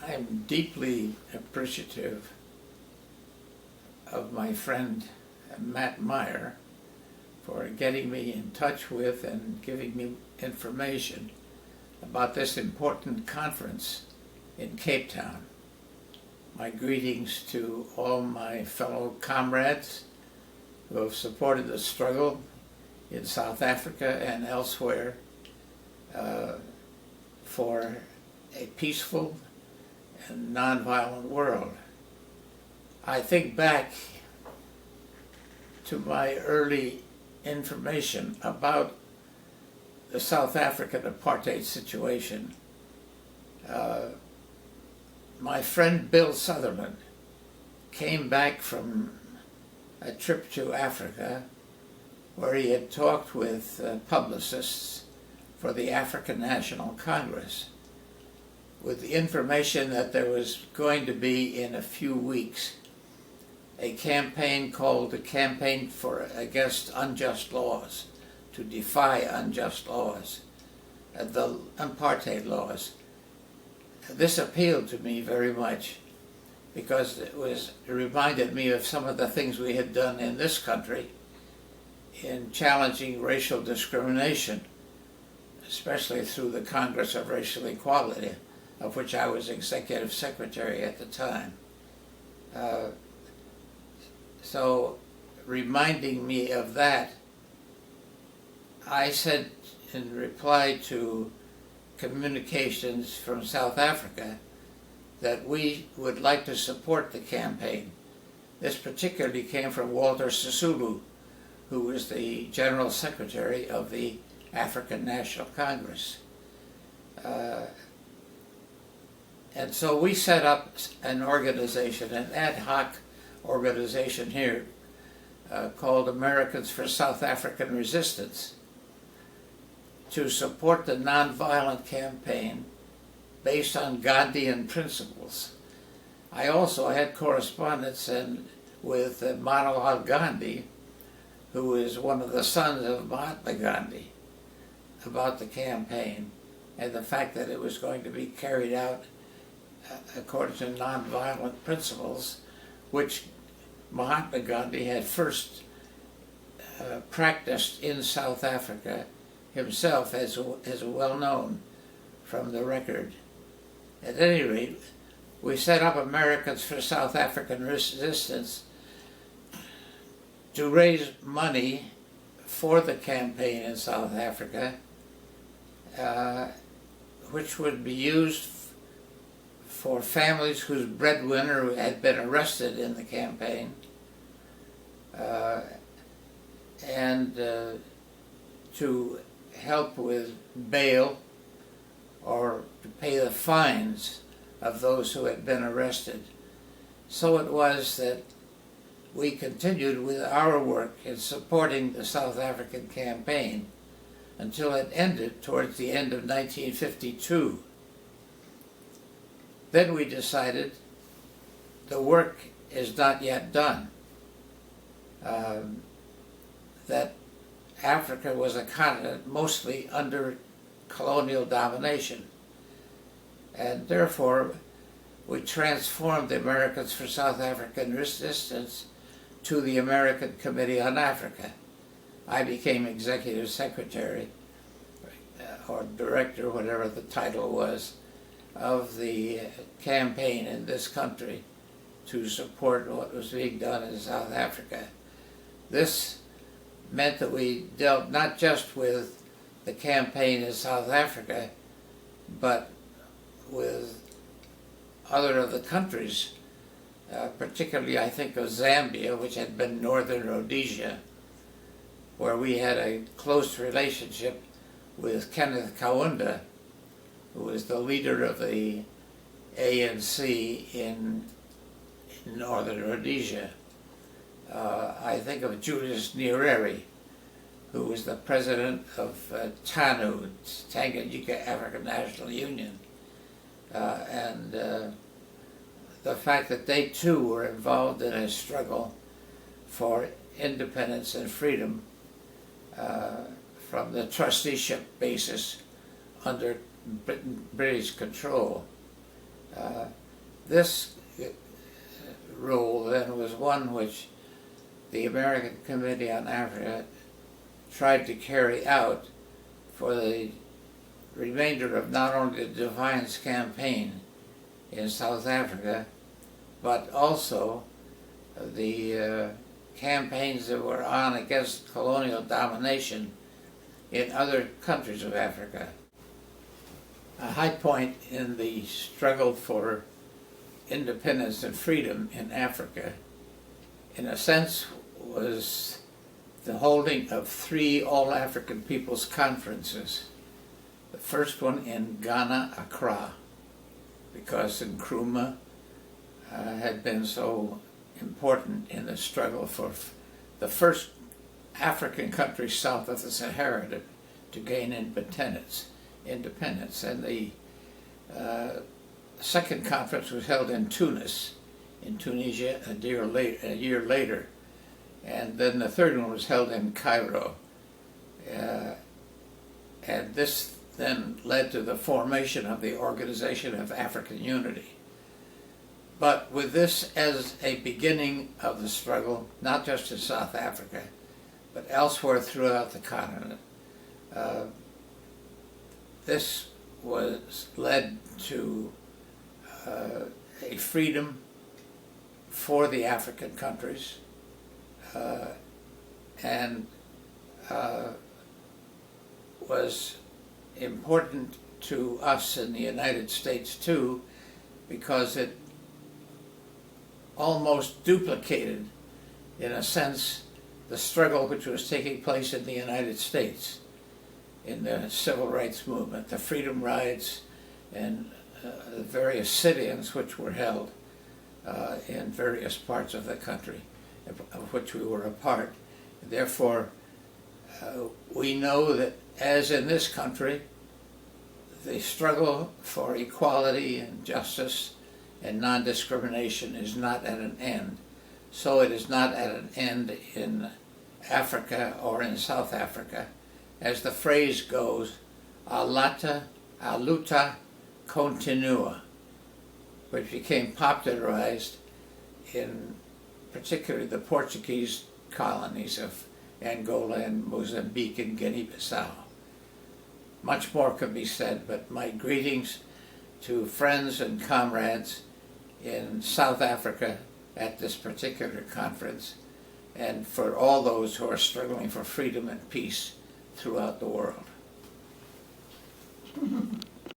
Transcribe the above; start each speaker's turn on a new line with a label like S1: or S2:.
S1: I'm deeply appreciative of my friend Matt Meyer for getting me in touch with and giving me information about this important conference in Cape Town. My greetings to all my fellow comrades who have supported the struggle in South Africa and elsewhere for a peaceful and nonviolent world. I think back to my early information about the South African apartheid situation. My friend Bill Sutherland came back from a trip to Africa where he had talked with publicists for the African National Congress with the information that there was going to be in a few weeks a campaign called the Campaign Against Unjust Laws, to defy unjust laws, the apartheid laws. This appealed to me very much because it reminded me of some of the things we had done in this country in challenging racial discrimination, especially through the Congress of Racial Equality, of which I was executive secretary at the time. So reminding me of that, I said in reply to communications from South Africa that we would like to support the campaign. This particularly came from Walter Sisulu, who was the General Secretary of the African National Congress. And so we set up an organization, an ad hoc organization here called Americans for South African Resistance, to support the nonviolent campaign based on Gandhian principles. I also had correspondence with Manilal Gandhi, who is one of the sons of Mahatma Gandhi, about the campaign and the fact that it was going to be carried out according to nonviolent principles, which Mahatma Gandhi had first practiced in South Africa himself, as well known from the record. At any rate, we set up Americans for South African Resistance to raise money for the campaign in South Africa, which would be used for families whose breadwinner had been arrested in the campaign, and to help with bail or to pay the fines of those who had been arrested. So it was that we continued with our work in supporting the South African campaign until it ended towards the end of 1952. Then we decided the work is not yet done, that Africa was a continent mostly under colonial domination, and therefore we transformed the Americans for South African Resistance to the American Committee on Africa. I became executive secretary or director, whatever the title was, of the campaign in this country to support what was being done in South Africa. This meant that we dealt not just with the campaign in South Africa, but with other of the countries, particularly I think of Zambia, which had been Northern Rhodesia, where we had a close relationship with Kenneth Kaunda, who was the leader of the ANC in Northern Rhodesia. I think of Julius Nyerere, who was the president of TANU, Tanganyika African National Union, and the fact that they too were involved in a struggle for independence and freedom from the trusteeship basis under British control. This rule then was one which the American Committee on Africa tried to carry out for the remainder of not only the Defiance campaign in South Africa, but also the campaigns that were on against colonial domination in other countries of Africa. A high point in the struggle for independence and freedom in Africa, in a sense, was the holding of 3 All-African Peoples Conferences. The first one in Ghana, Accra, because Nkrumah had been so important in the struggle for the first African country south of the Sahara to gain independence. And the second conference was held in Tunis, in Tunisia, a year later. And then the third one was held in Cairo. And this then led to the formation of the Organization of African Unity. But with this as a beginning of the struggle, not just in South Africa, but elsewhere throughout the continent, this was led to a freedom for the African countries, and was important to us in the United States too, because it almost duplicated, in a sense, the struggle which was taking place in the United States in the civil rights movement, the freedom rides, and the various sit-ins which were held in various parts of the country, of which we were a part. Therefore, we know that, as in this country, the struggle for equality and justice and non-discrimination is not at an end. So it is not at an end in Africa or in South Africa. As the phrase goes, a luta continua, which became popularized in particularly the Portuguese colonies of Angola and Mozambique and Guinea-Bissau. Much more could be said, but my greetings to friends and comrades in South Africa at this particular conference, and for all those who are struggling for freedom and peace throughout the world.